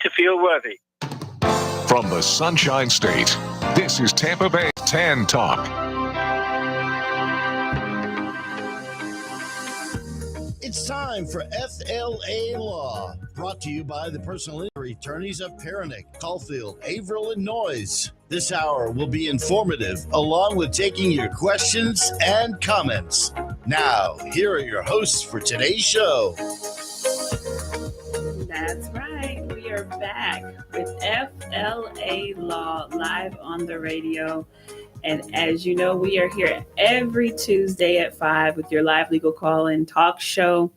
to feel worthy. From the Sunshine State, this is Tampa Bay Tan Talk. It's time for FLA Law, brought to you by the personal injury attorneys of Perenich, Caulfield, Avril Noyes. This hour will be informative, along with taking your questions and comments. Now, here are your hosts for today's show. That's right. We are back with FLA Law live on the radio. And as you know, we are here every Tuesday at 5 with your live legal call-in talk show,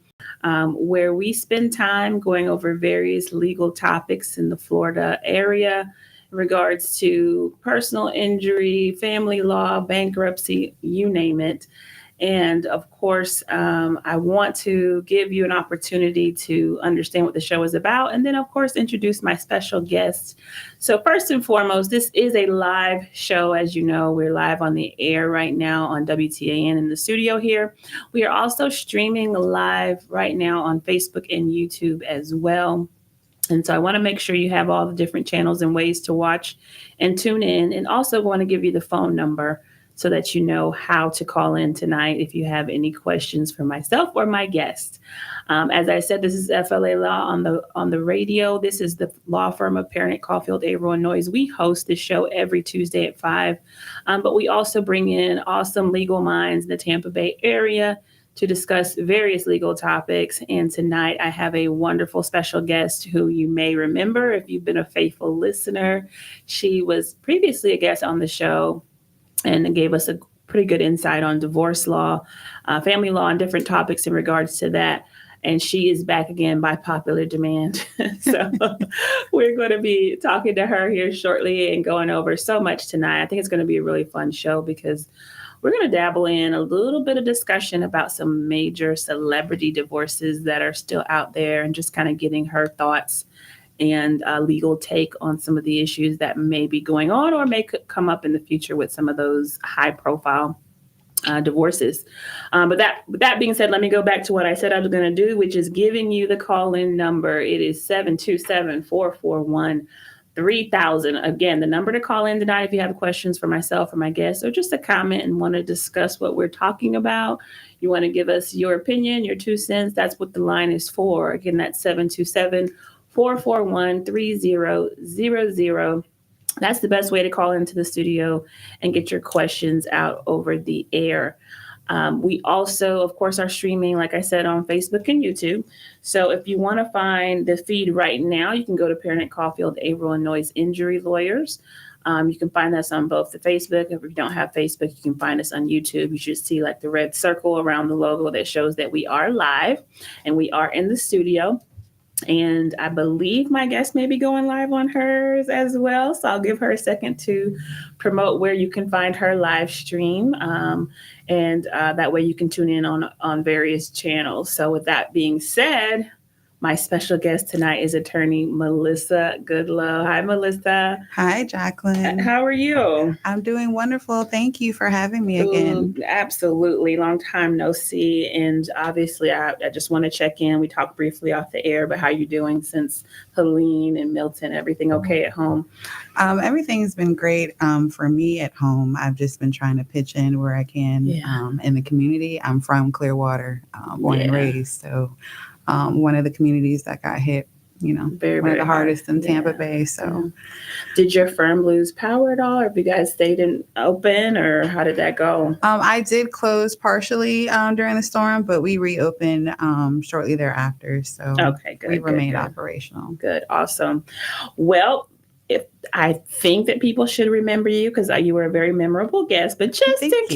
where we spend time going over various legal topics in the Florida area in regards to personal injury, family law, bankruptcy, you name it. And of course, I want to give you an opportunity to understand what the show is about. And then, of course, introduce my special guest. So first and foremost, this is a live show. As you know, we're live on the air right now on WTAN in the studio here. We are also streaming live right now on Facebook and YouTube as well. And so I want to make sure you have all the different channels and ways to watch and tune in. And also want to give you the phone number so that you know how to call in tonight if you have any questions for myself or my guest. As I said, this is FLA Law on the radio. This is the law firm of Perenich, Caulfield, Avril Noyes. We host this show every Tuesday at 5, but we also bring in awesome legal minds in the Tampa Bay area to discuss various legal topics. And tonight I have a wonderful special guest who you may remember if you've been a faithful listener. She was previously a guest on the show and gave us a pretty good insight on divorce law, family law, and different topics in regards to that. And she is back again by popular demand. So we're going to be talking to her here shortly and going over so much tonight. I think it's going to be a really fun show because we're going to dabble in a little bit of discussion about some major celebrity divorces that are still out there and just kind of getting her thoughts and legal take on some of the issues that may be going on or may come up in the future with some of those high profile divorces. But that being said, let me go back to what I said I was going to do, which is giving you the call-in number. It is 727-441-3000. Again, the number to call in tonight if you have questions for myself or my guests or just a comment and want to discuss what we're talking about. You want to give us your opinion, your 2 cents. That's what the line is for. Again, that's 727-441-3000. That's the best way to call into the studio and get your questions out over the air. We also, of course, are streaming, like I said, on Facebook and YouTube. So if you want to find the feed right now, you can go to Perenich, Caulfield, Avril Noyes Injury Lawyers. You can find us on both the Facebook. If you don't have Facebook, you can find us on YouTube. You should see like the red circle around the logo that shows that we are live and we are in the studio. And I believe my guest may be going live on hers as well. So I'll give her a second to promote where you can find her live stream. And that way you can tune in on various channels. So with that being said, my special guest tonight is attorney Melissa Goodlow. Hi, Melissa. Hi, Jacqueline. How are you? I'm doing wonderful. Thank you for having me again. Absolutely. Long time no see. And obviously, I just want to check in. We talked briefly off the air, but how you doing since Helene and Milton? Everything okay at home? Everything's been great for me at home. I've just been trying to pitch in where I can in the community. I'm from Clearwater, born and raised. So one of the communities that got hit, very, one of the hardest in Tampa Bay. So did your firm lose power at all? Or have you guys stayed open or how did that go? I did close partially during the storm, but we reopened shortly thereafter. So okay, good, we remained operational. Good. Awesome. Well, I think that people should remember you because you were a very memorable guest, but just in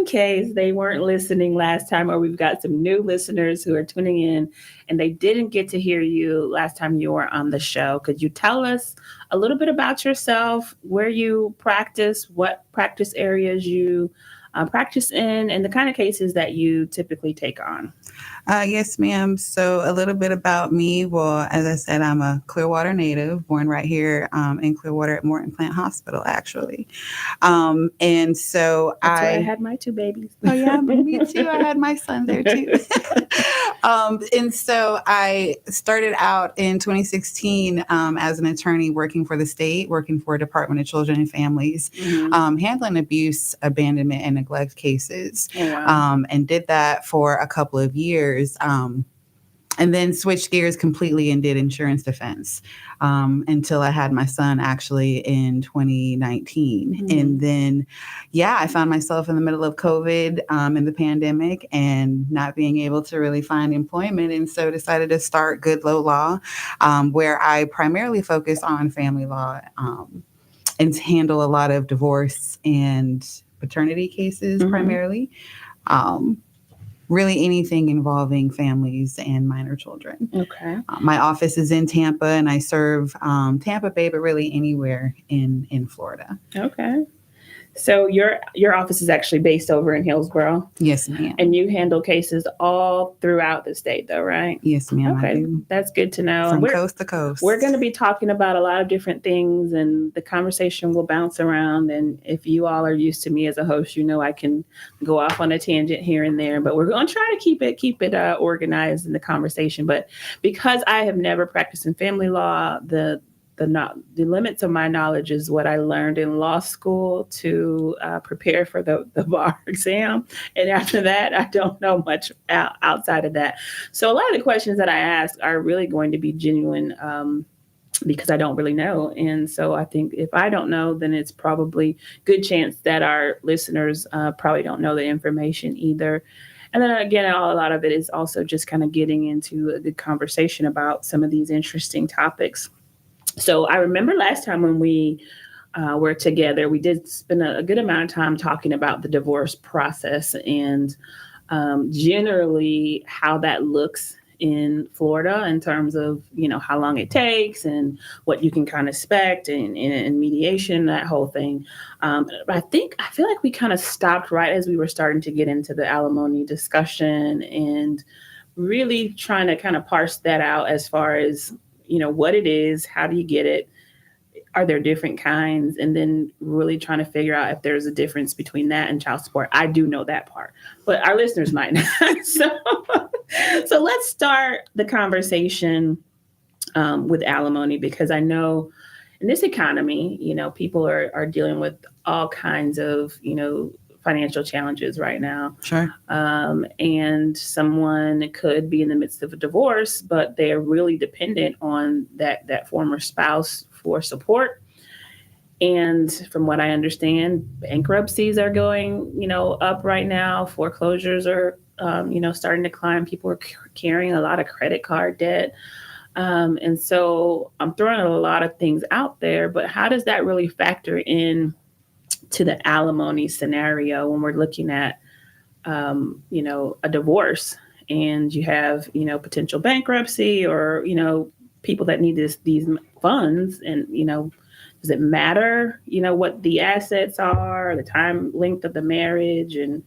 case they weren't listening last time, or we've got some new listeners who are tuning in and they didn't get to hear you last time you were on the show. Could you tell us a little bit about yourself, where you practice, what practice areas you practice in, and the kind of cases that you typically take on? Yes, ma'am. So a little bit about me. Well, as I said, I'm a Clearwater native, born right here in Clearwater at Morton Plant Hospital, actually. And so That's where I had my two babies. Oh, yeah, me too. I had my son there too. And so I started out in 2016 as an attorney working for the state, working for Department of Children and Families, handling abuse, abandonment, and neglect cases. Oh, wow. And did that for a couple of years. And then switched gears completely and did insurance defense until I had my son actually in 2019. And then, I found myself in the middle of COVID in the pandemic and not being able to really find employment. And so decided to start Good Low Law, where I primarily focus on family law and handle a lot of divorce and paternity cases primarily. Really anything involving families and minor children. Okay. My office is in Tampa, and I serve Tampa Bay, but really anywhere in Florida. Okay. So your office is actually based over in Hillsborough. Yes, ma'am. And you handle cases all throughout the state, though, right? Yes, ma'am. Okay, I do. that's good to know. From coast to coast. We're going to be talking about a lot of different things, and the conversation will bounce around. And if you all are used to me as a host, I can go off on a tangent here and there. But we're going to try to keep it organized in the conversation. But because I have never practiced in family law, the limits of my knowledge is what I learned in law school to prepare for the bar exam. And after that, I don't know much outside of that. So a lot of the questions that I ask are really going to be genuine because I don't really know. And so I think if I don't know, then it's probably good chance that our listeners probably don't know the information either. And then again, a lot of it is also just kind of getting into a good conversation about some of these interesting topics. So I remember last time when we were together, we did spend a good amount of time talking about the divorce process and generally how that looks in Florida in terms of, how long it takes and what you can kind of expect and mediation, that whole thing. I feel like we kind of stopped right as we were starting to get into the alimony discussion and really trying to kind of parse that out as far as what it is, how do you get it? Are there different kinds? And then really trying to figure out if there's a difference between that and child support. I do know that part, but our listeners might not. So let's start the conversation with alimony, because I know in this economy, people are dealing with all kinds of, financial challenges right now. Sure. And someone could be in the midst of a divorce, but they're really dependent on that former spouse for support. And from what I understand, bankruptcies are going, up right now. Foreclosures are, starting to climb. People are carrying a lot of credit card debt. And so I'm throwing a lot of things out there, but how does that really factor in to the alimony scenario when we're looking at, a divorce and you have, potential bankruptcy or, people that need these funds and, does it matter, what the assets are, the time length of the marriage, and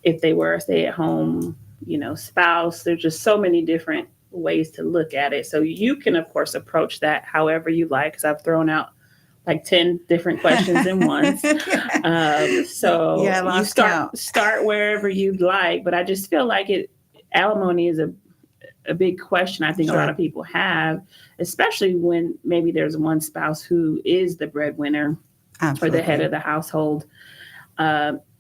if they were a stay-at-home, spouse? There's just so many different ways to look at it. So you can, of course, approach that however you like, because I've thrown out like 10 different questions in one. So you start wherever you'd like, but I just feel like alimony is a big question I think a lot of people have, especially when maybe there's one spouse who is the breadwinner or the head of the household.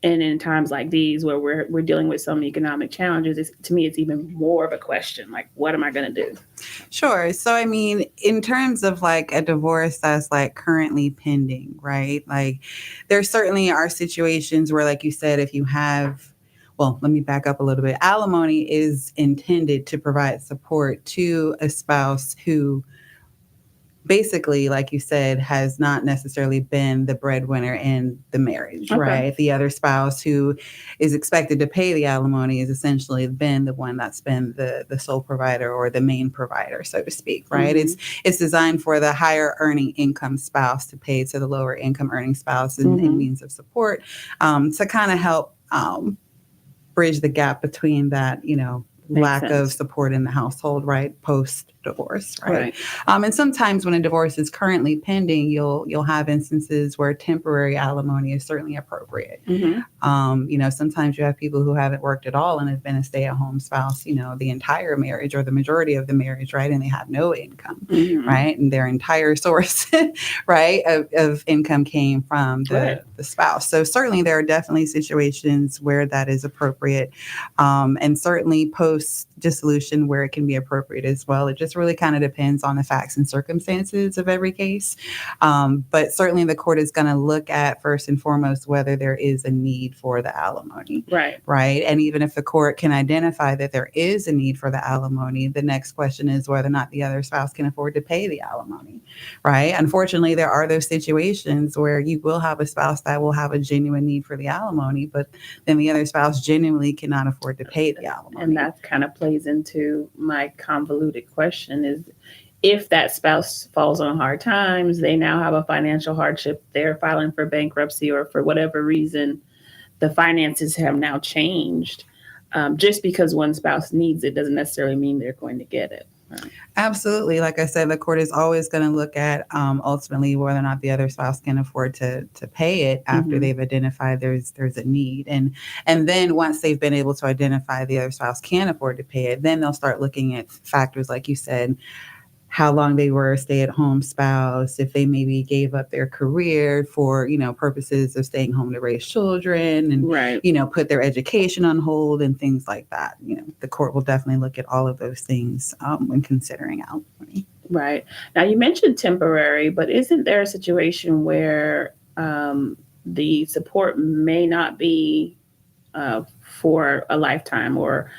And in times like these where we're dealing with some economic challenges, to me, it's even more of a question. Like, what am I going to do? Sure. So, I mean, in terms of like a divorce that's like currently pending, right? Like there certainly are situations where, like you said, if you have, well, let me back up a little bit. Alimony is intended to provide support to a spouse who basically, like you said, has not necessarily been the breadwinner in the marriage, right? The other spouse who is expected to pay the alimony is essentially been the one that's been the sole provider or the main provider, so to speak, right? It's designed for the higher earning income spouse to pay to the lower income earning spouse in means of support to kind of help bridge the gap between that, lack sense. of support in the household, right? Post divorce, right? Right. And sometimes when a divorce is currently pending, you'll have instances where temporary alimony is certainly appropriate. Sometimes you have people who haven't worked at all and have been a stay-at-home spouse, the entire marriage or the majority of the marriage, right? And they have no income, right? And their entire source, right, of income came from the spouse. So certainly there are definitely situations where that is appropriate, and certainly post dissolution where it can be appropriate as well. It just really kind of depends on the facts and circumstances of every case. But certainly the court is going to look at first and foremost whether there is a need for the alimony. Right. And even if the court can identify that there is a need for the alimony, the next question is whether or not the other spouse can afford to pay the alimony. Right. Unfortunately, there are those situations where you will have a spouse that will have a genuine need for the alimony, but then the other spouse genuinely cannot afford to pay the alimony. And that kind of plays into my convoluted question is, if that spouse falls on hard times, they now have a financial hardship, they're filing for bankruptcy, or for whatever reason, the finances have now changed. Just because one spouse needs it doesn't necessarily mean they're going to get it. Right. Absolutely. Like I said, the court is always going to look at ultimately whether or not the other spouse can afford to pay it after they've identified there's a need. And then once they've been able to identify the other spouse can afford to pay it, then they'll start looking at factors like you said, how long they were a stay-at-home spouse, if they maybe gave up their career for, purposes of staying home to raise children and, put their education on hold and things like that. The court will definitely look at all of those things when considering alimony. Right. Now, you mentioned temporary, but isn't there a situation where the support may not be for a lifetime, or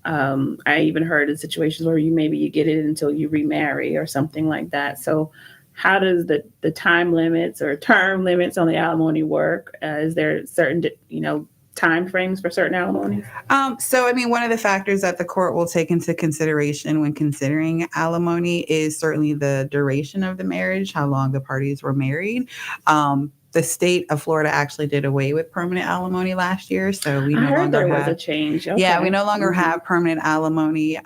I even heard of situations where you get it until you remarry or something like that. So how does the time limits or term limits on the alimony work? Is there certain, time frames for certain alimonies? One of the factors that the court will take into consideration when considering alimony is certainly the duration of the marriage, how long the parties were married. The state of Florida actually did away with permanent alimony last year, so we no longer there was a change. Okay. Yeah, we no longer have permanent alimony,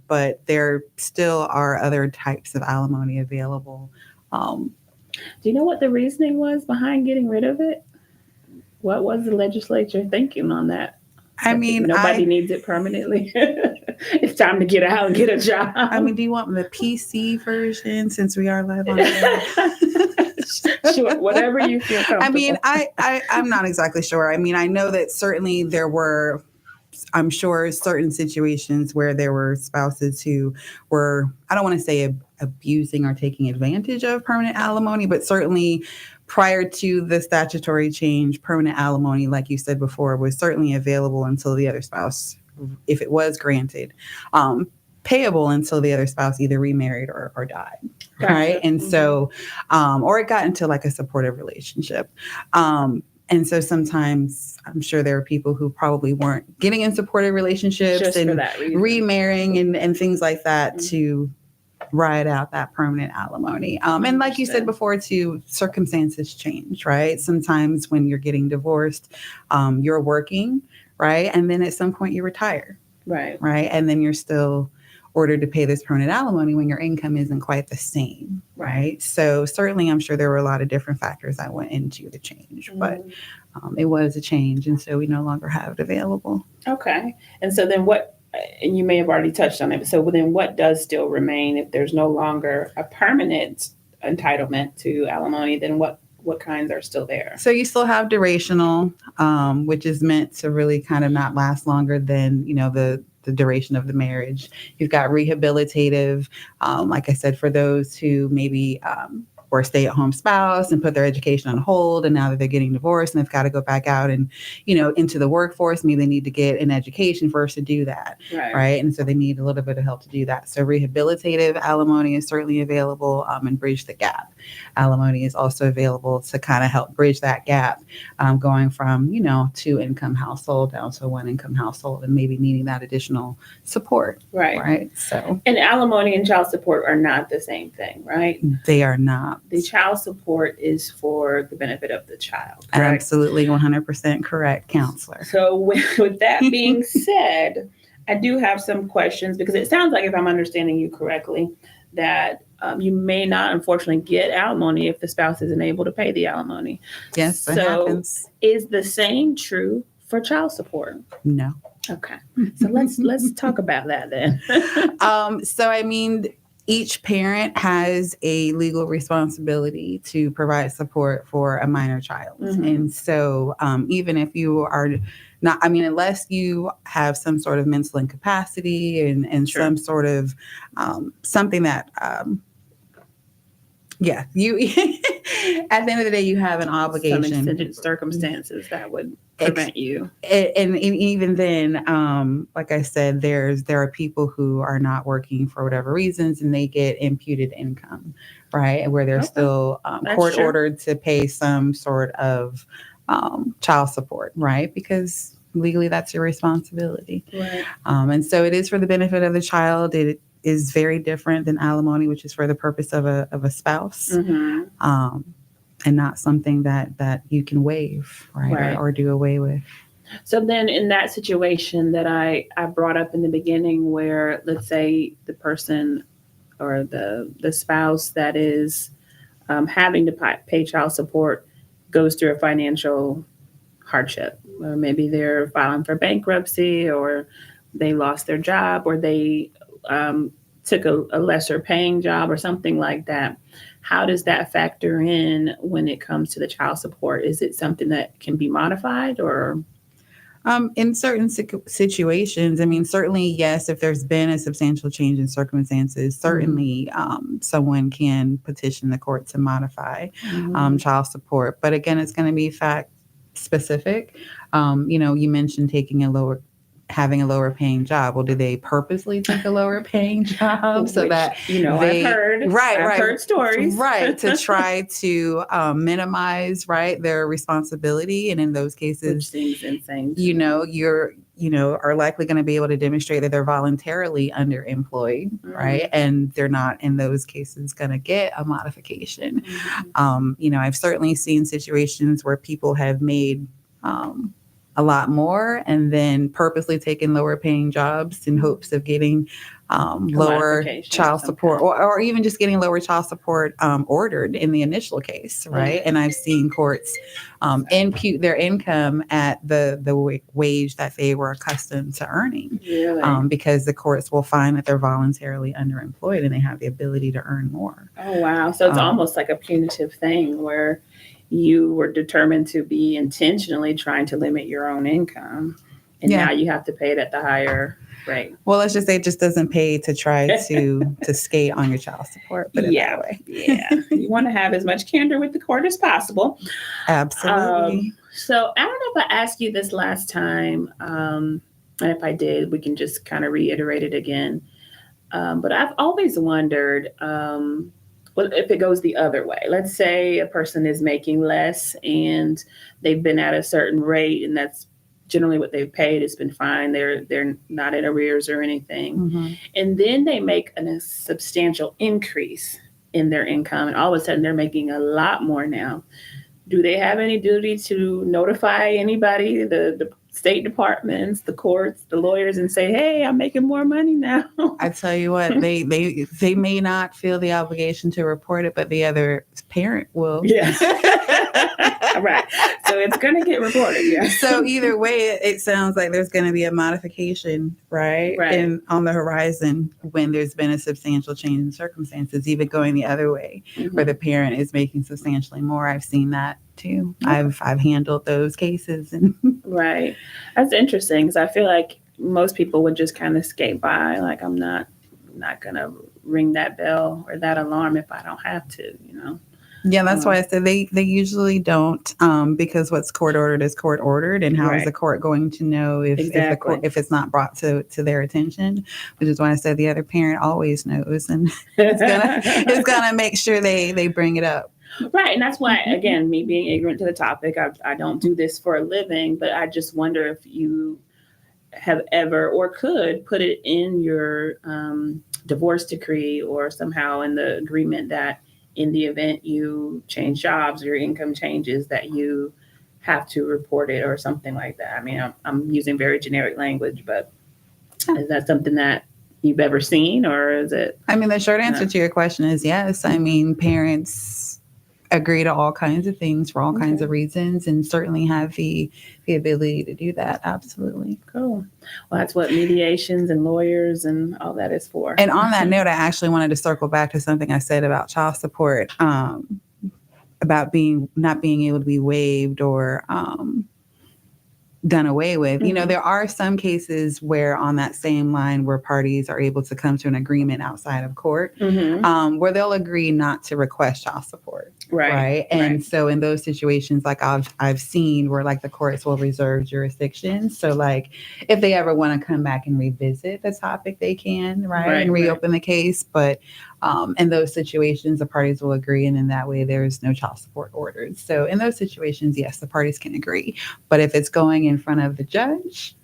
but there still are other types of alimony available. Do you know what the reasoning was behind getting rid of it? What was the legislature thinking on that? Nobody needs it permanently. It's time to get out and get a job. Do you want the PC version since we are live on air? Sure, whatever you feel comfortable. I'm not exactly sure. I know that certainly there were, I'm sure, certain situations where there were spouses who were, I don't want to say abusing or taking advantage of permanent alimony, but certainly prior to the statutory change, permanent alimony, like you said before, was certainly available until the other spouse, if it was granted, payable until the other spouse either remarried or died. Gotcha. Right. And so, or it got into like a supportive relationship. And so sometimes I'm sure there are people who probably weren't getting in supportive relationships just and for that reason, remarrying and things like that to ride out that permanent alimony. And like you said before, too, circumstances change, right? Sometimes when you're getting divorced, you're working, right? And then at some point you retire. Right. Right. And then you're still ordered to pay this permanent alimony when your income isn't quite the same. Right. So certainly I'm sure there were a lot of different factors that went into the change, but it was a change. And so we no longer have it available. Okay. And so then and you may have already touched on it. So then what does still remain if there's no longer a permanent entitlement to alimony? Then what kinds are still there? So you still have durational, which is meant to really kind of not last longer than, the duration of the marriage. You've got rehabilitative, like I said, for those who maybe were a stay-at-home spouse and put their education on hold, and now that they're getting divorced and they've got to go back out and, into the workforce, maybe they need to get an education first to do that, right? And so they need a little bit of help to do that. So rehabilitative alimony is certainly available, and bridge the gap. Alimony is also available to kind of help bridge that gap, going from, 2-income household down to 1-income household and maybe needing that additional support. Right. So, and alimony and child support are not the same thing, right? They are not. The child support is for the benefit of the child. Correct? Absolutely, 100% correct, counselor. So with that being said, I do have some questions because it sounds like, if I'm understanding you correctly, that you may not, unfortunately, get alimony if the spouse isn't able to pay the alimony. Yes, that So happens. is the same true for child support? No. Okay. So let's talk about that then. So, I mean, each parent has a legal responsibility to provide support for a minor child. Mhm. And so even if you are not, I mean, unless you have some sort of mental incapacity and Sure. some sort of something that, you, at the end of the day, you have an Some obligation. extended circumstances that would prevent you. And even then, like I said, there are people who are not working for whatever reasons, and they get imputed income, right? Where they're Okay. still That's court true. ordered to pay some sort of child support, right? Because legally that's your responsibility. Right. And so it is for the benefit of the child. It is very different than alimony, which is for the purpose of a spouse. Mm-hmm. And not something that you can waive, right? Or do away with. So then in that situation that I brought up in the beginning, where let's say the person or the spouse that is having to pay child support goes through a financial hardship, or maybe they're filing for bankruptcy, or they lost their job, or they took a lesser paying job or something like that. How does that factor in when it comes to the child support? Is it something that can be modified, or? In certain situations, I mean, certainly, yes, if there's been a substantial change in circumstances, certainly someone can petition the court to modify child support. But again, it's going to be fact specific. You mentioned having a lower paying job. Well, do they purposely take a lower paying job so that I've heard stories, right, to try to minimize their responsibility, and in those cases, which seems insane. You're are likely going to be able to demonstrate that they're voluntarily underemployed, right, and they're not in those cases going to get a modification. I've certainly seen situations where people have made a lot more and then purposely taken lower paying jobs in hopes of getting lower child support or even just getting lower child support ordered in the initial case, right? And I've seen courts impute their income at the wage that they were accustomed to earning, because the courts will find that they're voluntarily underemployed and they have the ability to earn more. Oh, wow. So it's almost like a punitive thing where you were determined to be intentionally trying to limit your own income, and now you have to pay it at the higher rate. Well, let's just say it just doesn't pay to try to skate on your child support. Put it that way. You want to have as much candor with the court as possible. Absolutely. So I don't know if I asked you this last time, and if I did, we can just kind of reiterate it again. But I've always wondered, well, if it goes the other way, let's say a person is making less and they've been at a certain rate, and that's generally what they've paid. It's been fine. They're not in arrears or anything. And then they make a substantial increase in their income, and all of a sudden they're making a lot more now. Do they have any duty to notify anybody, the state departments, the courts, the lawyers, and say, hey, I'm making more money now? I tell you what, they may not feel the obligation to report it, but the other parent will. Right. So it's going to get reported. So either way, it sounds like there's going to be a modification, right? And on the horizon when there's been a substantial change in circumstances, even going the other way, where the parent is making substantially more. I've seen that too. I've handled those cases. Right. That's interesting, because I feel like most people would just kind of skate by, like, I'm not going to ring that bell or that alarm if I don't have to, Yeah, that's why I said they usually don't, because what's court ordered is court ordered, and how is the court going to know if it's not brought to their attention? Which is why I said the other parent always knows, and it's gonna make sure they bring it up. Right, and that's why, again, me being ignorant to the topic, I don't do this for a living, but I just wonder if you have ever or could put it in your divorce decree or somehow in the agreement that in the event you change jobs, your income changes, that you have to report it or something like that. I mean, I'm using very generic language, but Is that something that you've ever seen, or is it? I mean, the short answer to your question is yes. I mean, parents agree to all kinds of things for all kinds of reasons, and certainly have the ability to do that. Absolutely. Cool. Well, that's what mediations and lawyers and all that is for. And on that note, I actually wanted to circle back to something I said about child support, about not being able to be waived or done away with. You know, there are some cases where on that same line where parties are able to come to an agreement outside of court, where they'll agree not to request child support. Right. And so in those situations, like I've seen where like the courts will reserve jurisdiction. So like if they ever want to come back and revisit the topic, they can, and reopen the case. But in those situations, the parties will agree. And in that way, there's no child support ordered. So in those situations, yes, the parties can agree. But if it's going in front of the judge,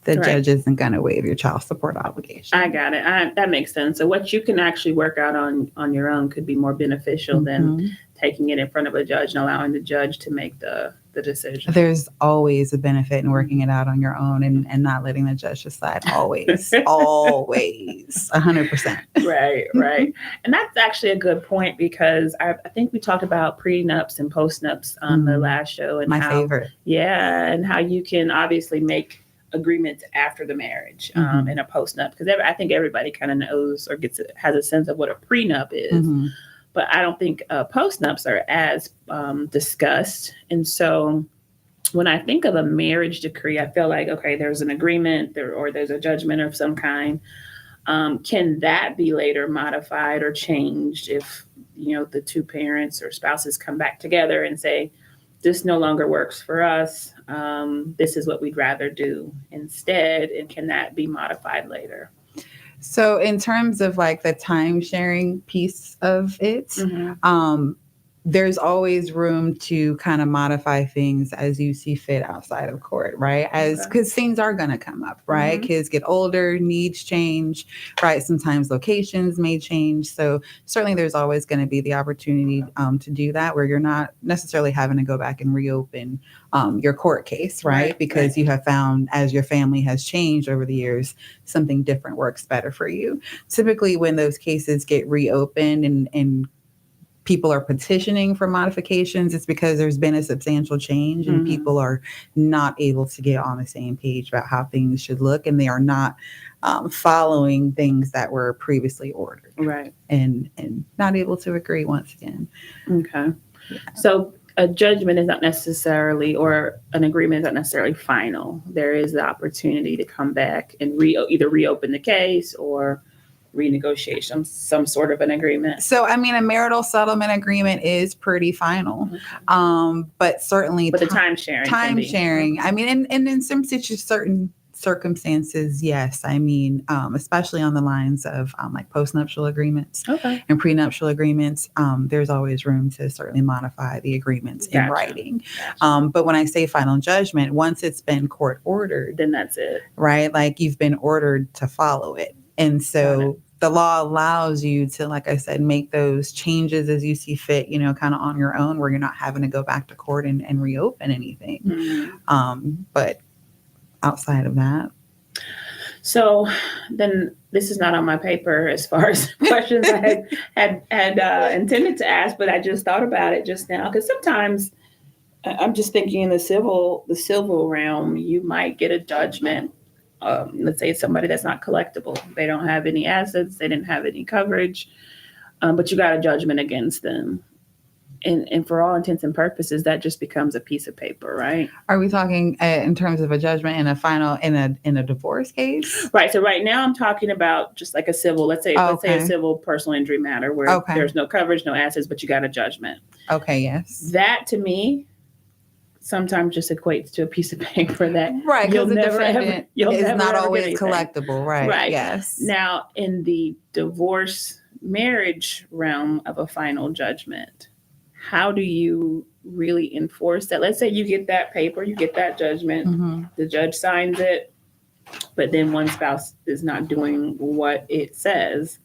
the judge isn't going to waive your child support obligation. I got it. That makes sense. So what you can actually work out on your own could be more beneficial than taking it in front of a judge and allowing the judge to make the decision. There's always a benefit in working it out on your own and not letting the judge decide. Always, always, 100%. Right. And that's actually a good point, because I think we talked about prenups and postnups on the last show. And my favorite. Yeah, and how you can obviously make agreements after the marriage in a postnup, because I think everybody kind of knows or has a sense of what a prenup is. But I don't think postnups are as discussed. And so when I think of a marriage decree, I feel like, okay, there's an agreement or there's a judgment of some kind. Can that be later modified or changed if, the two parents or spouses come back together and say, this no longer works for us. This is what we'd rather do instead. And can that be modified later? So in terms of like the time sharing piece of it, there's always room to kind of modify things as you see fit outside of court, right? Because things are going to come up, right? Kids get older, needs change, right? Sometimes locations may change. So certainly there's always going to be the opportunity to do that, where you're not necessarily having to go back and reopen your court case, right? Because you have found, as your family has changed over the years, something different works better for you. Typically when those cases get reopened and people are petitioning for modifications, it's because there's been a substantial change and people are not able to get on the same page about how things should look, and they are not following things that were previously ordered. Right. And not able to agree once again. Okay. Yeah. So a judgment is not necessarily, or an agreement is not necessarily final. There is the opportunity to come back and either reopen the case or renegotiate some sort of an agreement. So, I mean, a marital settlement agreement is pretty final, but certainly, the time sharing. I mean, and in some certain circumstances, yes. I mean, especially on the lines of like postnuptial agreements and prenuptial agreements, there's always room to certainly modify the agreements in writing. But when I say final judgment, once it's been court ordered, then that's it, right? Like you've been ordered to follow it, and so the law allows you to, like I said, make those changes as you see fit, kind of on your own, where you're not having to go back to court and reopen anything. But outside of that. So then this is not on my paper as far as questions I had intended to ask, but I just thought about it just now, because sometimes I'm just thinking in the civil realm, you might get a judgment. Let's say it's somebody that's not collectible. They don't have any assets. They didn't have any coverage, but you got a judgment against them. And for all intents and purposes, that just becomes a piece of paper, right? Are we talking in terms of a judgment in a final in a divorce case? Right. So right now I'm talking about just like a civil. Let's say a civil personal injury matter where there's no coverage, no assets, but you got a judgment. Okay. Yes. That to me sometimes just equates to a piece of paper that because the defendant is not always collectible, right? Right. Yes. Now, in the divorce marriage realm of a final judgment, how do you really enforce that? Let's say you get that paper, you get that judgment, the judge signs it, but then one spouse is not doing what it says.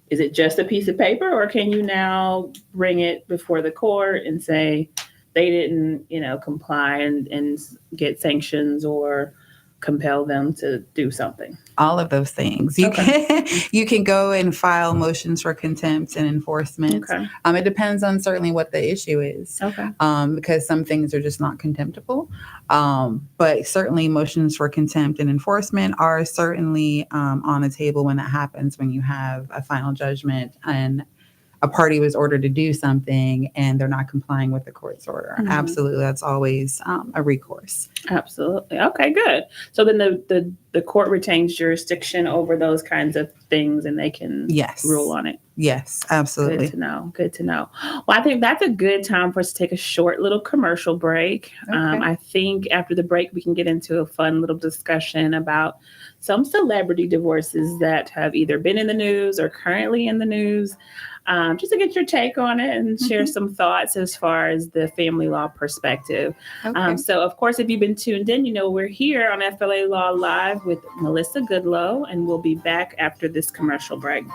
Is it just a piece of paper, or can you now bring it before the court and say they didn't, comply and get sanctions or compel them to do something? All of those things. You can go and file motions for contempt and enforcement. Okay. It depends on certainly what the issue is. Okay. Because some things are just not contemptible. But certainly motions for contempt and enforcement are certainly on the table when that happens, when you have a final judgment and a party was ordered to do something and they're not complying with the court's order. Mm-hmm. Absolutely. That's always a recourse. Absolutely. Okay, good. So then the court retains jurisdiction over those kinds of things and they can rule on it. Yes, absolutely. Good to know. Well, I think that's a good time for us to take a short little commercial break. Okay. I think after the break, we can get into a fun little discussion about some celebrity divorces that have either been in the news or currently in the news. Just to get your take on it and share some thoughts as far as the family law perspective. Okay. So, of course, if you've been tuned in, we're here on FLA Law Live with Melissa Goodlow, and we'll be back after this commercial break.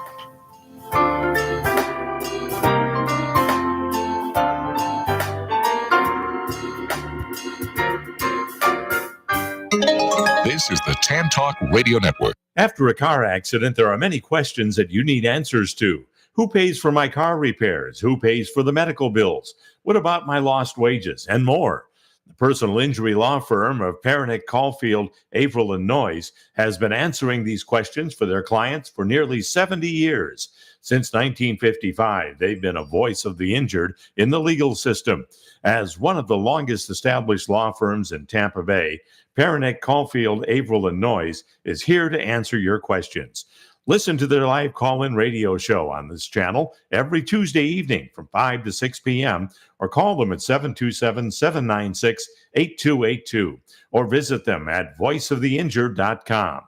This is the Tan Talk Radio Network. After a car accident, there are many questions that you need answers to. Who pays for my car repairs? Who pays for the medical bills? What about my lost wages? And more. The personal injury law firm of Perenich, Caulfield, Avril Noyes has been answering these questions for their clients for nearly 70 years. Since 1955, they've been a voice of the injured in the legal system. As one of the longest established law firms in Tampa Bay, Perenich, Caulfield, Avril Noyes is here to answer your questions. Listen to their live call-in radio show on this channel every Tuesday evening from 5 to 6 p.m. or call them at 727-796-8282 or visit them at voiceoftheinjured.com.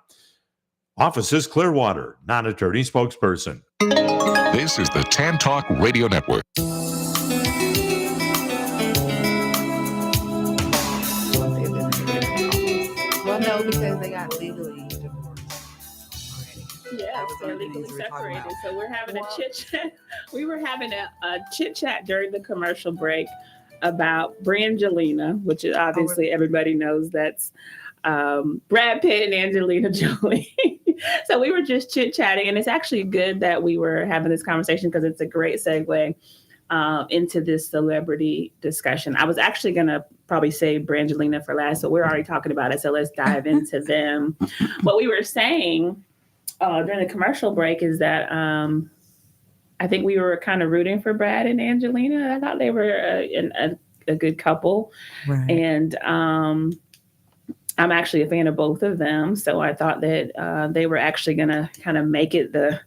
Offices Clearwater, non-attorney spokesperson. This is the Tan Talk Radio Network. Well, no, because they got legally divorced already. Yeah, they're legally separated. So we're having a chit chat. We were having a chit chat during the commercial break about Brangelina, which is obviously everybody knows that's Brad Pitt and Angelina Jolie. So we were just chit chatting, and it's actually good that we were having this conversation because it's a great segue into this celebrity discussion. I was actually going to probably say Brangelina for last, so we're already talking about it. So let's dive into them. What we were saying during the commercial break is that I think we were kind of rooting for Brad and Angelina. I thought they were a good couple. Right. And I'm actually a fan of both of them. So I thought that they were actually going to kind of make it the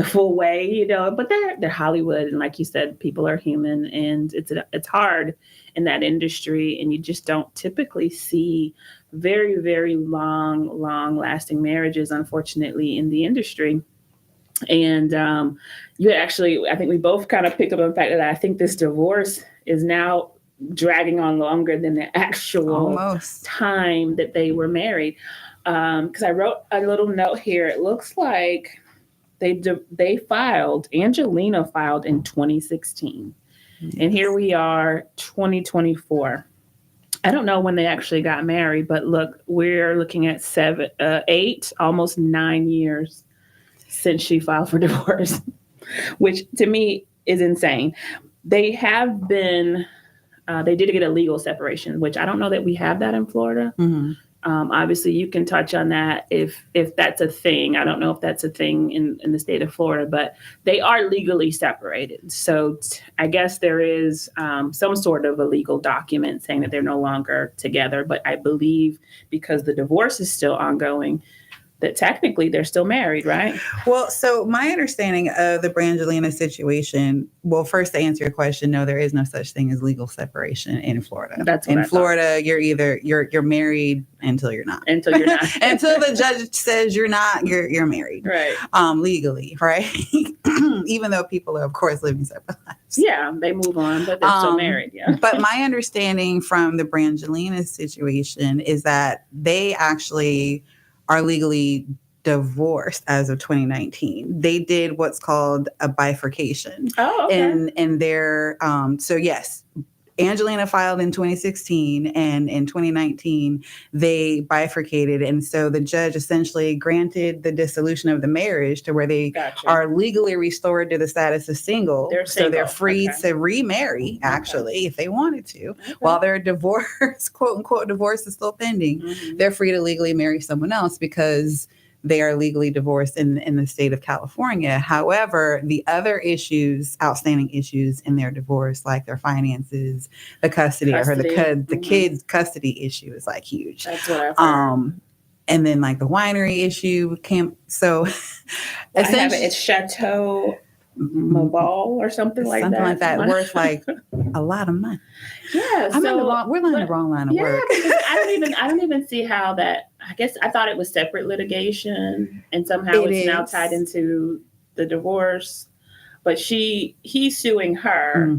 full way, but they're Hollywood. And like you said, people are human, and it's hard in that industry. And you just don't typically see very, very long lasting marriages, unfortunately, in the industry. And I think we both kind of picked up on the fact that I think this divorce is now dragging on longer than the actual time that they were married. Because I wrote a little note here. It looks like Angelina filed in 2016. Yes. And here we are, 2024. I don't know when they actually got married, but look, we're looking at 8, almost 9 years since she filed for divorce, which to me is insane. They have been, they did get a legal separation, which I don't know that we have that in Florida. Mm-hmm. Obviously, you can touch on that if that's a thing. I don't know if that's a thing in the state of Florida, but they are legally separated. So I guess there is some sort of a legal document saying that they're no longer together. But I believe because the divorce is still ongoing, that technically they're still married, right? Well, so my understanding of the Brangelina situation, well, first to answer your question, no, there is no such thing as legal separation in Florida. That's what in Florida, you're either you're married until you're not. Until you're not. Until the judge says you're not, you're married. Right. Legally, right? Even though people are, of course, living separate lives. Yeah, they move on, but they're still married. Yeah. But my understanding from the Brangelina situation is that they actually are legally divorced as of 2019. They did what's called a bifurcation. Oh, okay. And they're, so yes, Angelina filed in 2016, and in 2019 they bifurcated, and so the judge essentially granted the dissolution of the marriage to where they are legally restored to the status of single. So they're free to remarry, actually, if they wanted to, while their divorce, quote unquote, divorce is still pending. They're free to legally marry someone else because they are legally divorced in the state of California. However, the other issues, outstanding issues in their divorce, like their finances, the custody. The kids' custody issue is like huge. That's what I've heard. And then like the winery issue so essentially it's Chateau Mobile or something like that. Worth like a lot of money. Yeah, we're in the wrong line of work. Because I don't even see how that. I guess I thought it was separate litigation, and somehow it's now tied into the divorce. But he's suing her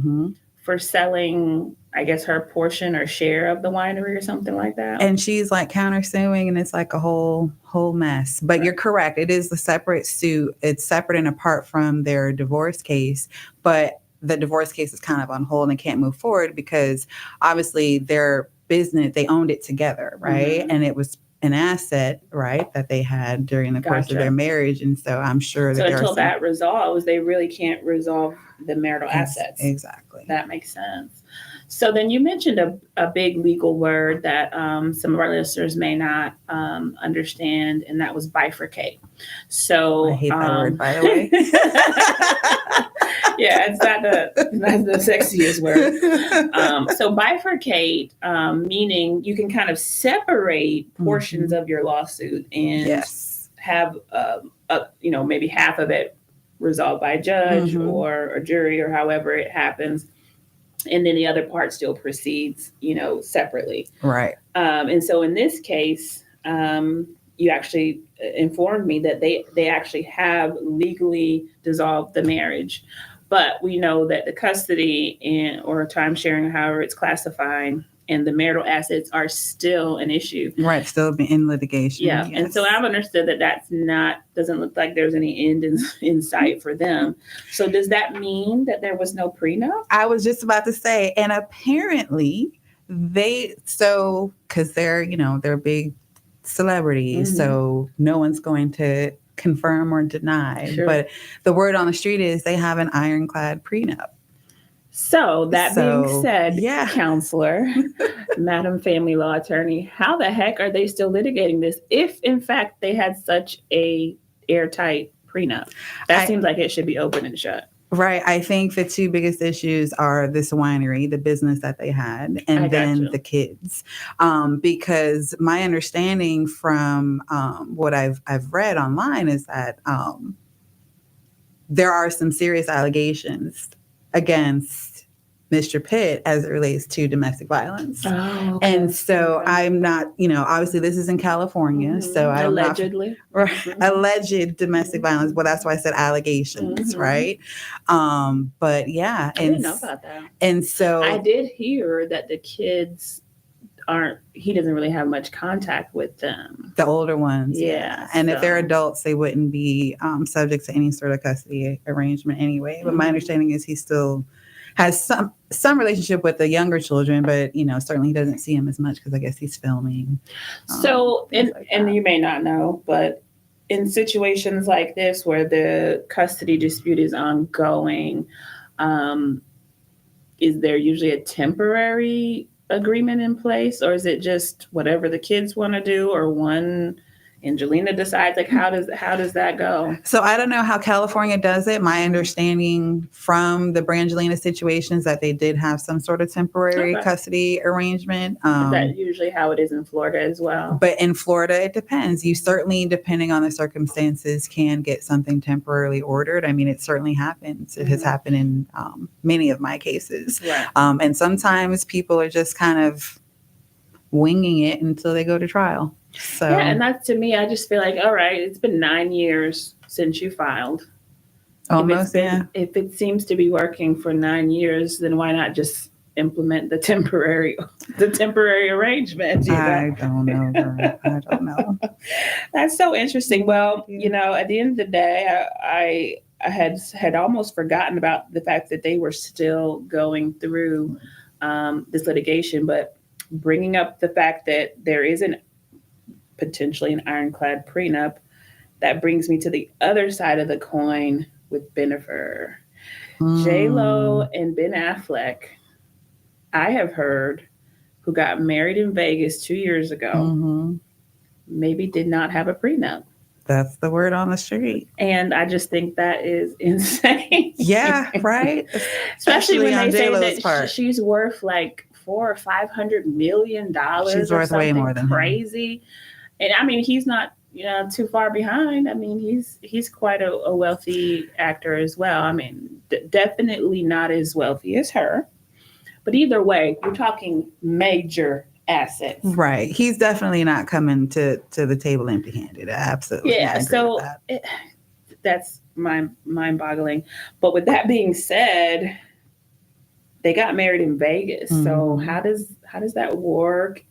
for selling, I guess, her portion or share of the winery or something like that. And she's like countersuing, and it's like a whole mess. But You're correct. It is a separate suit. It's separate and apart from their divorce case. But the divorce case is kind of on hold and can't move forward because obviously their business, they owned it together, right? And it was an asset, right, that they had during the course of their marriage. And so I'm sure that until that resolves, they really can't resolve the marital assets. Exactly. That makes sense. So then you mentioned a big legal word that some of our listeners may not understand, and that was bifurcate. So I hate that word, by the way. Yeah, it's not the sexiest word. So bifurcate, meaning you can kind of separate portions of your lawsuit and have, maybe half of it resolved by a judge or a jury or however it happens. And then the other part still proceeds, separately. Right. And so in this case, you actually informed me that they actually have legally dissolved the marriage. But we know that the custody or time sharing, however it's classified, and the marital assets are still an issue. Right, still in litigation. Yeah, yes. And so I've understood that doesn't look like there's any end in sight for them. So does that mean that there was no prenup? I was just about to say, and apparently because they're big celebrities, so no one's going to confirm or deny. Sure. But the word on the street is they have an ironclad prenup. So that being said, counselor, Madam Family Law Attorney, how the heck are they still litigating this if, in fact, they had such a airtight prenup? That seems like it should be open and shut. Right. I think the two biggest issues are this winery, the business that they had, and then the kids. Because my understanding from what I've read online is that there are some serious allegations against Mr. Pitt as it relates to domestic violence. Oh, okay. And so I'm not, obviously this is in California, so I don't allegedly alleged domestic violence. Well, that's why I said allegations, right? But yeah, I didn't know about that. And so I did hear that the kids he doesn't really have much contact with them. The older ones. Yeah. And if they're adults, they wouldn't be subject to any sort of custody arrangement anyway. But my understanding is he still has some relationship with the younger children, but certainly he doesn't see him as much because I guess he's filming. So, and you may not know, but in situations like this where the custody dispute is ongoing, is there usually a temporary agreement in place, or is it just whatever the kids want to do, or one Angelina decides? Like, how does that go? So I don't know how California does it. My understanding from the Brangelina situations that they did have some sort of temporary custody arrangement. Is that usually how it is in Florida as well? But in Florida, it depends. You certainly, depending on the circumstances, can get something temporarily ordered. I mean, it certainly happens. It has happened in many of my cases. Right. And sometimes people are just kind of winging it until they go to trial. So yeah, and that's, to me, I just feel like, all right, it's been 9 years since you filed. Almost, If it seems to be working for 9 years, then why not just implement the temporary arrangement? I don't know, girl. I don't know. That's so interesting. Well, at the end of the day, I had almost forgotten about the fact that they were still going through this litigation, but bringing up the fact that there is potentially an ironclad prenup, that brings me to the other side of the coin with Bennifer. J-Lo and Ben Affleck, I have heard, who got married in Vegas 2 years ago, maybe did not have a prenup. That's the word on the street. And I just think that is insane. Yeah, right. Especially when they say J-Lo's that she's worth like $400 or $500 million. She's worth way more than crazy. And I mean, he's not too far behind. I mean, he's quite a wealthy actor as well. I mean, definitely not as wealthy as her. But either way, we're talking major assets. Right. He's definitely not coming to the table empty-handed. Absolutely. Yeah. So that's mind-boggling. But with that being said, they got married in Vegas. So how does that work?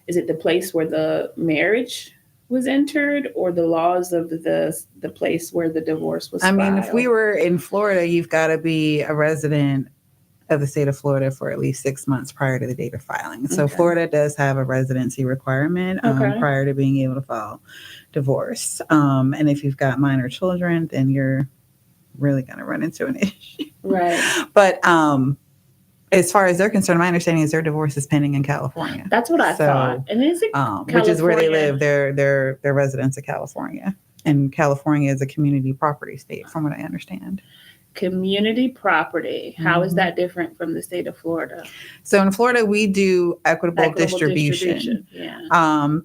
Is it the place where the marriage was entered, or the laws of the place where the divorce was filed? I mean, if we were in Florida, you've got to be a resident of the state of Florida for at least 6 months prior to the date of filing. So Florida does have a residency requirement prior to being able to file divorce. And if you've got minor children, then you're really going to run into an issue. Right. But as far as they're concerned, my understanding is their divorce is pending in California. That's what I thought. And is it which is where they live. They're residents of California. And California is a community property state, from what I understand. Community property. How is that different from the state of Florida? So in Florida, we do equitable distribution. Yeah.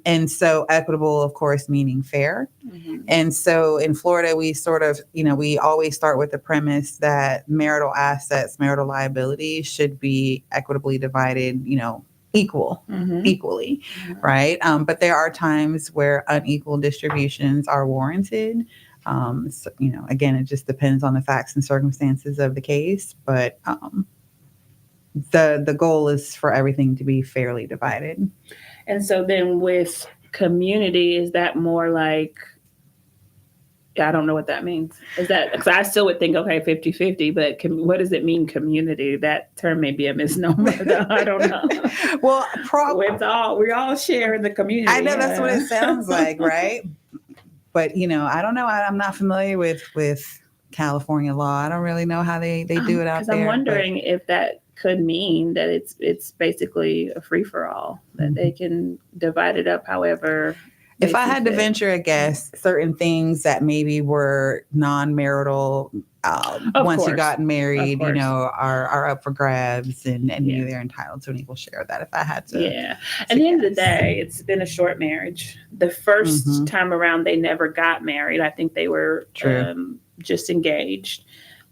And so equitable, of course, meaning fair. And so in Florida, we sort of, we always start with the premise that marital assets, marital liabilities should be equitably divided, equally, right? But there are times where unequal distributions are warranted. So, again, it just depends on the facts and circumstances of the case, but the goal is for everything to be fairly divided. And so then with community, is that more like, I don't know what that means. Is that, because I still would think, okay, 50-50, but what does it mean, community? That term may be a misnomer, though. I don't know. Well, we all share in the community. I know that's what it sounds like, right? But, I don't know. I'm not familiar with California law. I don't really know how they do it out there. I'm wondering if that could mean that it's basically a free-for-all, that they can divide it up however. If I had to venture a guess, certain things that maybe were non-marital, once you got married, are up for grabs, and they're entitled to an equal share of that. If I had to, At the end of the day, it's been a short marriage. The first time around, they never got married. I think they were just engaged.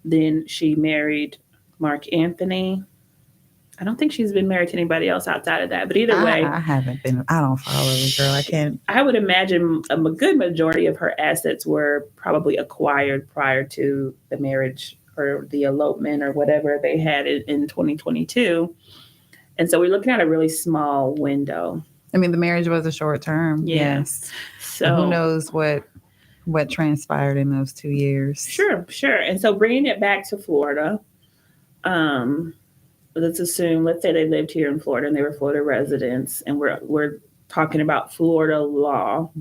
Then she married Mark Anthony. I don't think she's been married to anybody else outside of that. But either way, I haven't been. I don't follow the girl. I can't. I would imagine a good majority of her assets were probably acquired prior to the marriage or the elopement or whatever they had in 2022. And so we're looking at a really small window. I mean, the marriage was a short term. Yes. So who knows what transpired in those 2 years? Sure. And so bringing it back to Florida, let's say they lived here in Florida and they were Florida residents, and we're talking about Florida law.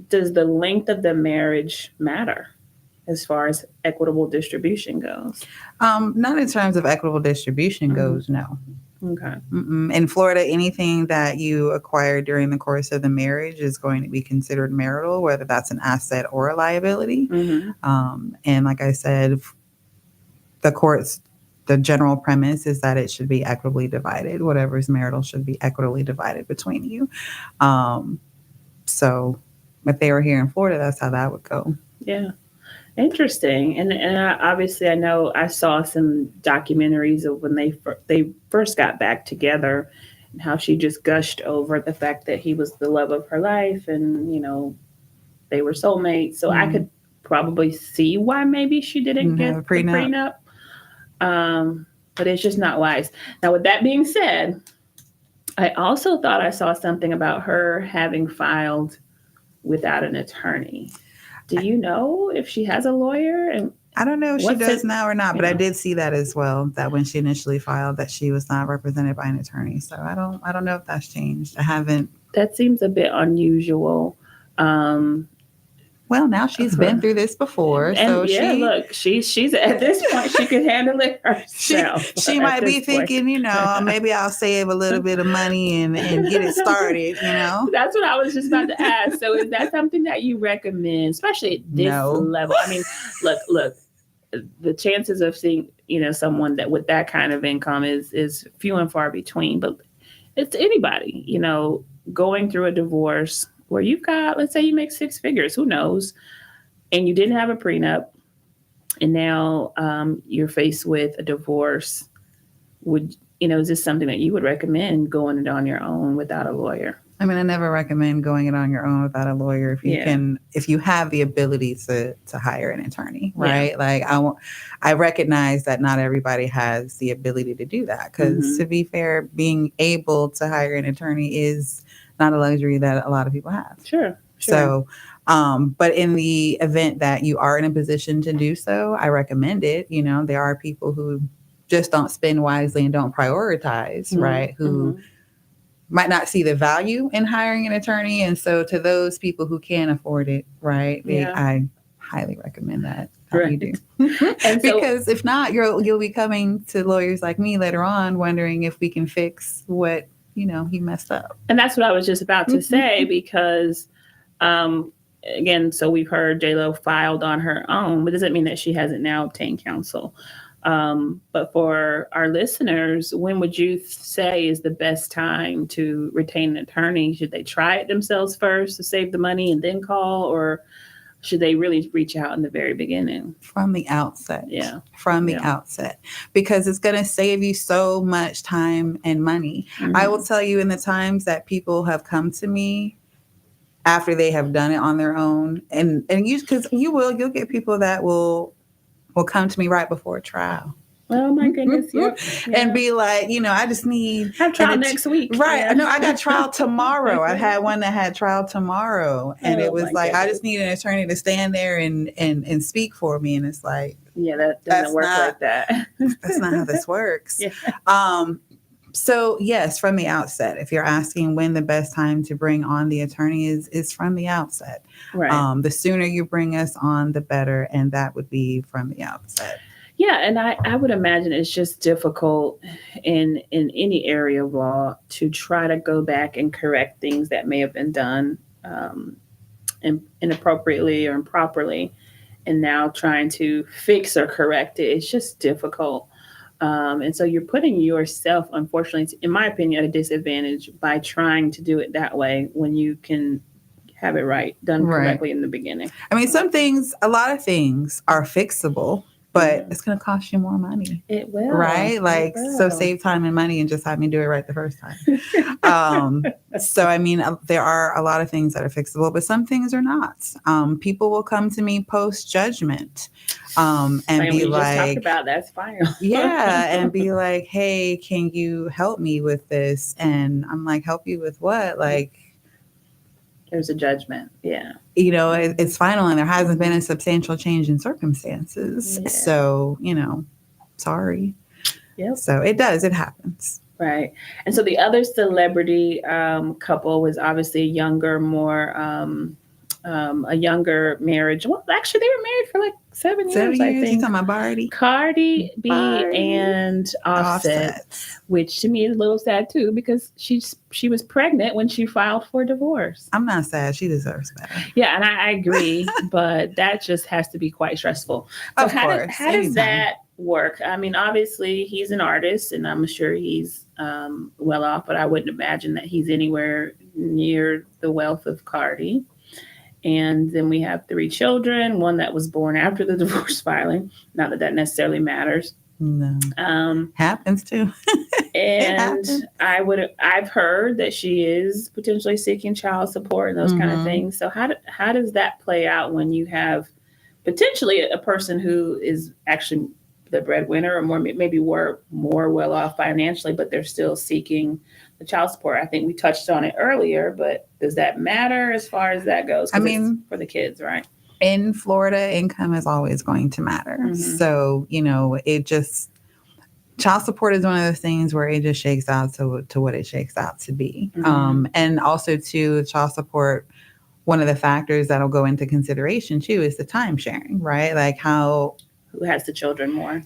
Does the length of the marriage matter as far as equitable distribution goes? Not in terms of equitable distribution goes, no. Okay. In Florida, anything that you acquire during the course of the marriage is going to be considered marital, whether that's an asset or a liability. And like I said, the general premise is that it should be equitably divided. Whatever is marital should be equitably divided between you. So if they were here in Florida, that's how that would go. Yeah. Interesting. And obviously I know I saw some documentaries of when they first got back together, and how she just gushed over the fact that he was the love of her life, and, they were soulmates. So I could probably see why maybe she didn't get the prenup. But it's just not wise. Now, with that being said, I also thought I saw something about her having filed without an attorney. Do you know if she has a lawyer? And I don't know if she What's does it- now or not, but I yeah. did see that as well, that when she initially filed that she was not represented by an attorney. So I don't know if that's changed. I haven't. That seems a bit unusual. Well, now she's been through this before, And so yeah, look, she's at this point she can handle it herself. she at might be this point. thinking, maybe I'll save a little bit of money and get it started, That's what I was just about to ask. So is that something that you recommend, especially at this No. level? I mean, look, the chances of seeing, someone that with that kind of income is few and far between, but it's anybody, going through a divorce where you've got, let's say you make 6 figures, who knows, and you didn't have a prenup, and now you're faced with a divorce. Is this something that you would recommend going it on your own without a lawyer? I mean, I never recommend going it on your own without a lawyer if you have the ability to hire an attorney, right? Like I recognize that not everybody has the ability to do that because to be fair, being able to hire an attorney is not a luxury that a lot of people have. Sure. So, but in the event that you are in a position to do so, I recommend it. There are people who just don't spend wisely and don't prioritize, right? Who might not see the value in hiring an attorney. And so to those people who can afford it, right, I highly recommend that you do. And because if not, you'll be coming to lawyers like me later on wondering if we can fix what, he messed up. And that's what I was just about to say because, again, so we've heard J-Lo filed on her own, but doesn't mean that she hasn't now obtained counsel. But for our listeners, when would you say is the best time to retain an attorney? Should they try it themselves first to save the money and then call, or should they really reach out in the very beginning? From the outset. Yeah. From the outset. Because it's going to save you so much time and money. I will tell you in the times that people have come to me after they have done it on their own, and you'll get people that will come to me right before a trial. Oh my goodness. And be like, I just need have trial next week. Right. Yeah. No, I got trial tomorrow. I had one that had trial tomorrow. And it was like, I just need an attorney to stand there and speak for me. And it's like, that doesn't work like that. That's not how this works. So yes, from the outset, if you're asking when the best time to bring on the attorney is from the outset. Right. The sooner you bring us on, the better. And that would be from the outset. Yeah. And I would imagine it's just difficult in any area of law to try to go back and correct things that may have been done inappropriately or improperly. And now trying to fix or correct it, it's just difficult. And so you're putting yourself, unfortunately, in my opinion, at a disadvantage by trying to do it that way when you can have it done correctly in the beginning. I mean, a lot of things are fixable, but it's going to cost you more money. It will. Right? Like, so save time and money and just have me do it right the first time. So, I mean, there are a lot of things that are fixable, but some things are not. People will come to me post-judgment and be like, just talked about that's fine. And be like, hey, can you help me with this? And I'm like, help you with what? Like, there's a judgment. Yeah. It's final and there hasn't been a substantial change in circumstances. Yeah. So, sorry. Yep. So it happens. Right. And so the other celebrity couple was obviously a younger marriage. Well, actually, they were married for like 7 years, I think. You talking about Cardi B and Offset, which to me is a little sad too, because she was pregnant when she filed for divorce. I'm not sad. She deserves better. Yeah, and I agree, but that just has to be quite stressful. So of course. How does that work? I mean, obviously, he's an artist, and I'm sure he's well off, but I wouldn't imagine that he's anywhere near the wealth of Cardi. And then we have 3 children, one that was born after the divorce filing. Not that that necessarily matters. No. Happens too. And I've heard that she is potentially seeking child support and those kind of things. So how does that play out when you have potentially a person who is actually the breadwinner or maybe more well off financially, but they're still seeking the child support? I think we touched on it earlier, but does that matter as far as that goes? I mean, it's for the kids, right? in Florida, income is always going to matter. Mm-hmm. So, child support is one of those things where it just shakes out to what it shakes out to be. Mm-hmm. And also too, child support, one of the factors that'll go into consideration too is the time sharing, right? Like who has the children more?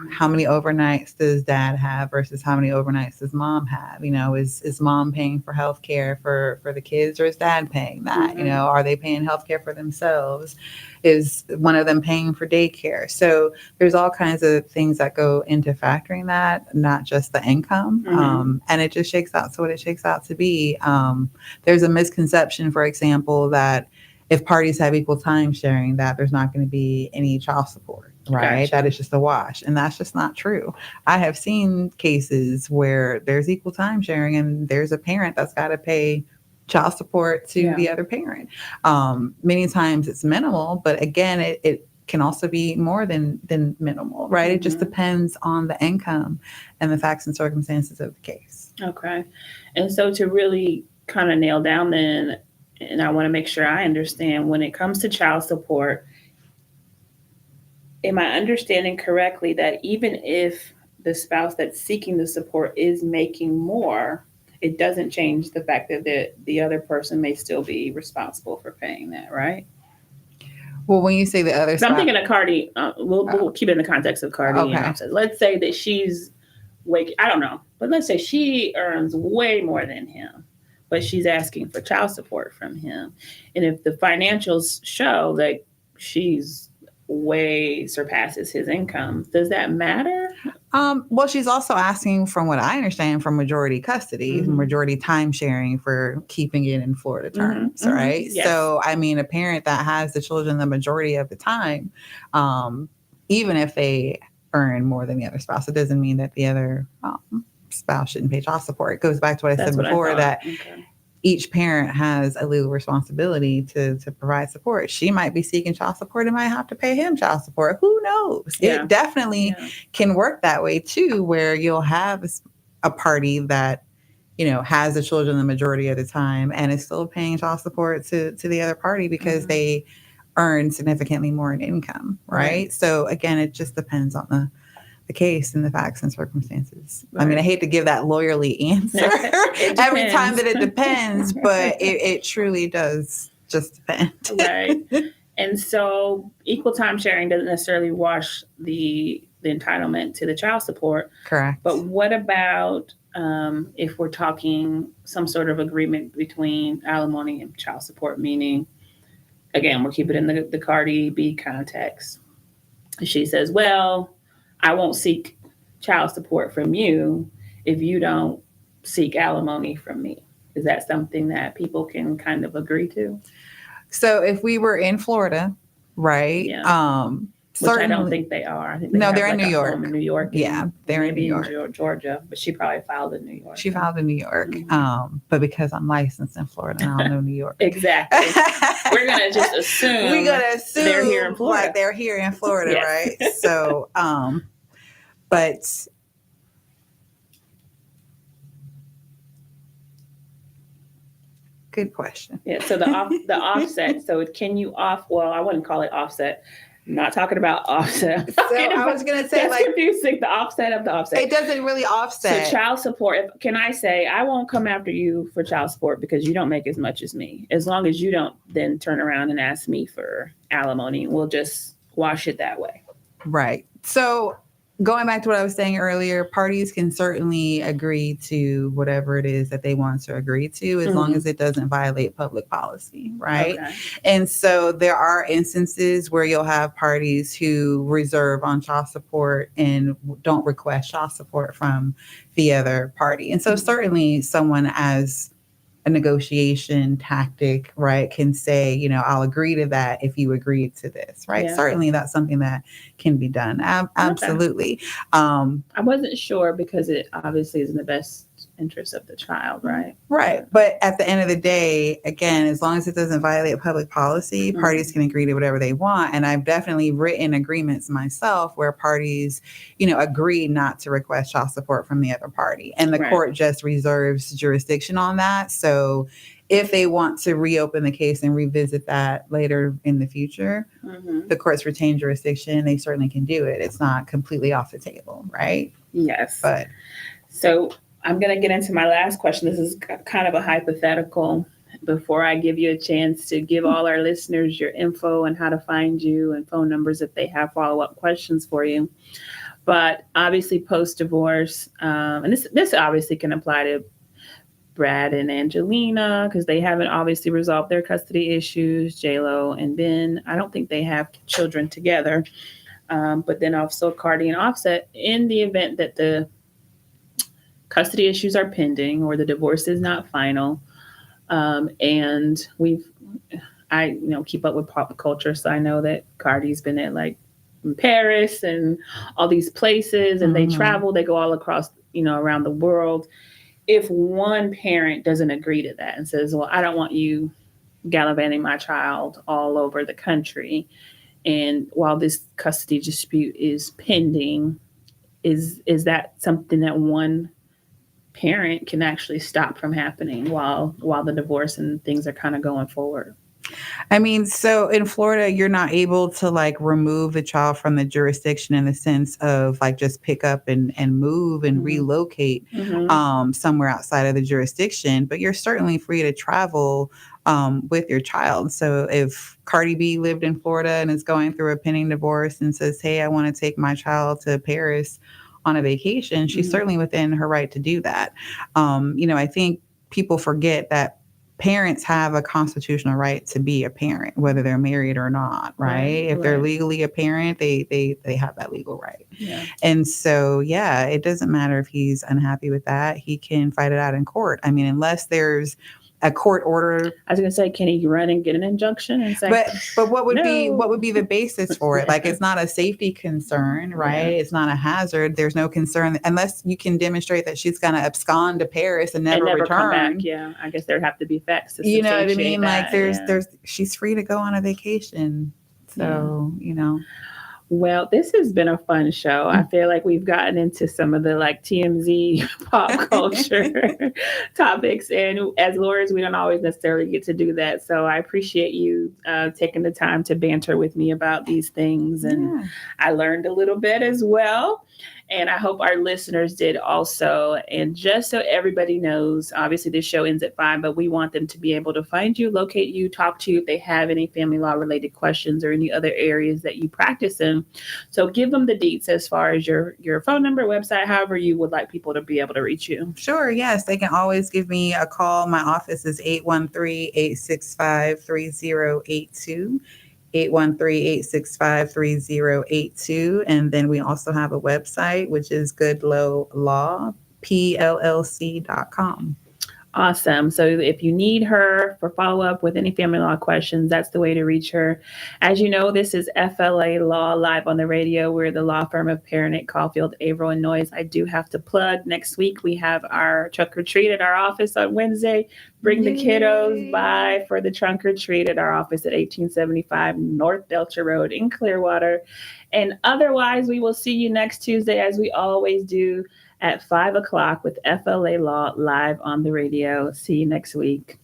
How many overnights does dad have versus how many overnights does mom have? Is mom paying for healthcare for the kids, or is dad paying that? Mm-hmm. Are they paying healthcare for themselves? Is one of them paying for daycare? So there's all kinds of things that go into factoring that, not just the income. Mm-hmm. And it just shakes out to what it shakes out to be. There's a misconception, for example, that if parties have equal time sharing, that there's not going to be any child support. Right. Gotcha. That is just a wash. And that's just not true. I have seen cases where there's equal time sharing and there's a parent that's got to pay child support to the other parent. Many times it's minimal, but again, it can also be more than minimal, right? Mm-hmm. It just depends on the income and the facts and circumstances of the case. Okay. And so to really kind of nail down then, and I want to make sure I understand, when it comes to child support, am I understanding correctly that even if the spouse that's seeking the support is making more, it doesn't change the fact that the other person may still be responsible for paying that, right? Well, when you say the other spouse, I'm thinking of Cardi, we'll keep it in the context of Cardi. Okay. And Offset. Let's say that she's I don't know, but let's say she earns way more than him, but she's asking for child support from him. And if the financials show that she's way surpasses his income, does that matter? Well, she's also asking, from what I understand, for majority custody, Mm-hmm. majority time sharing for keeping it in Florida terms, Mm-hmm. right? Yes. So, I mean, a parent that has the children the majority of the time, even if they earn more than the other spouse, it doesn't mean that the other spouse shouldn't pay child support. It goes back to what I said before, that each parent has a legal responsibility to provide support. She might be seeking child support and might have to pay him child support. Who knows? Yeah. It definitely can work that way too, where you'll have a party that, has the children the majority of the time and is still paying child support to the other party because they earn significantly more in income, right? So again, it just depends on the case and the facts and circumstances. Right. I mean, I hate to give that lawyerly answer every time that it depends, but it truly does just depend. Right. And so equal time sharing doesn't necessarily wash the entitlement to the child support. Correct. But what about if we're talking some sort of agreement between alimony and child support, meaning, again, we're keeping it in the Cardi B context. She says, well, I won't seek child support from you if you don't seek alimony from me. Is that something that people can kind of agree to? So if we were in Florida, right? Yeah. Which I don't think they are. I think they're in New York. In New York. Yeah, they're in New York. Georgia, but she probably filed in New York. She filed in New York. But because I'm licensed in Florida, I don't know New York. Exactly. We're going to just assume. They're here in Florida. Like they're here in Florida, yes. Right? So, but good question. Yeah. So the offset. So can you well, I wouldn't call it offset. I'm not talking about offset. So I was going to say, that's confusing. The offset of the offset. It doesn't really offset. So child support. Can I say I won't come after you for child support because you don't make as much as me? As long as you don't then turn around and ask me for alimony, we'll just wash it that way. Right. So going back to what I was saying earlier, parties can certainly agree to whatever it is that they want to agree to, as long as it doesn't violate public policy, right? Okay. And so there are instances where you'll have parties who reserve on child support and don't request child support from the other party. And so certainly someone as a negotiation tactic, right, can say, I'll agree to that if you agree to this, right? Yeah. Certainly that's something that can be done. Absolutely. I wasn't sure because it obviously is in the best interest of the child, right? Right. But at the end of the day, again, as long as it doesn't violate public policy, parties can agree to whatever they want. And I've definitely written agreements myself where parties, agree not to request child support from the other party. And the court just reserves jurisdiction on that. So if they want to reopen the case and revisit that later in the future, the courts retain jurisdiction. They certainly can do it. It's not completely off the table, right? Yes. But so I'm going to get into my last question. This is kind of a hypothetical before I give you a chance to give all our listeners your info and how to find you and phone numbers if they have follow-up questions for you. But obviously post-divorce, and this obviously can apply to Brad and Angelina because they haven't obviously resolved their custody issues, J-Lo and Ben. I don't think they have children together. But then also Cardi and Offset, in the event that the custody issues are pending or the divorce is not final. And I keep up with pop culture. So I know that Cardi's been at like in Paris and all these places and they travel, they go all across, around the world. If one parent doesn't agree to that and says, well, I don't want you gallivanting my child all over the country. And while this custody dispute is pending, is that something that one parent can actually stop from happening while the divorce and things are kind of going forward? I mean, so in Florida, you're not able to like remove the child from the jurisdiction in the sense of like just pick up and move and relocate somewhere outside of the jurisdiction, but you're certainly free to travel with your child. So if Cardi B lived in Florida and is going through a pending divorce and says, hey, I want to take my child to Paris on a vacation, she's certainly within her right to do that. I think people forget that parents have a constitutional right to be a parent, whether they're married or not, right? If they're legally a parent, they have that legal right. Yeah. And so, it doesn't matter if he's unhappy with that. He can fight it out in court. I mean, unless there's a court order. I was going to say, can he run and get an injunction and say, but what would be the basis for it? Like, it's not a safety concern, right? Yeah. It's not a hazard. There's no concern unless you can demonstrate that she's going to abscond to Paris and never return. Come back. Yeah. I guess there'd have to be facts to you know what I mean? Like there's she's free to go on a vacation. So, Well, this has been a fun show. I feel like we've gotten into some of the like TMZ pop culture topics. And as lawyers, we don't always necessarily get to do that. So I appreciate you taking the time to banter with me about these things. And I learned a little bit as well. And I hope our listeners did also. And just so everybody knows, obviously this show ends at 5, but we want them to be able to find you, locate you, talk to you if they have any family law related questions or any other areas that you practice in. So give them the deets as far as your phone number, website, however you would like people to be able to reach you. Sure. Yes. They can always give me a call. My office is 813-865-3082. 813-865-3082. And then we also have a website, which is goodlowlawpllc.com. Awesome. So if you need her for follow-up with any family law questions, that's the way to reach her. As you know, this is FLA Law live on the radio. We're the law firm of Perenich, Caulfield, Avril Noyes. I do have to plug, next week we have our trunk or treat at our office on Wednesday. Bring the kiddos by for the trunk or treat at our office at 1875 North Belcher Road in Clearwater. And otherwise, we will see you next Tuesday, as we always do, at 5 o'clock with FLA Law live on the radio. See you next week.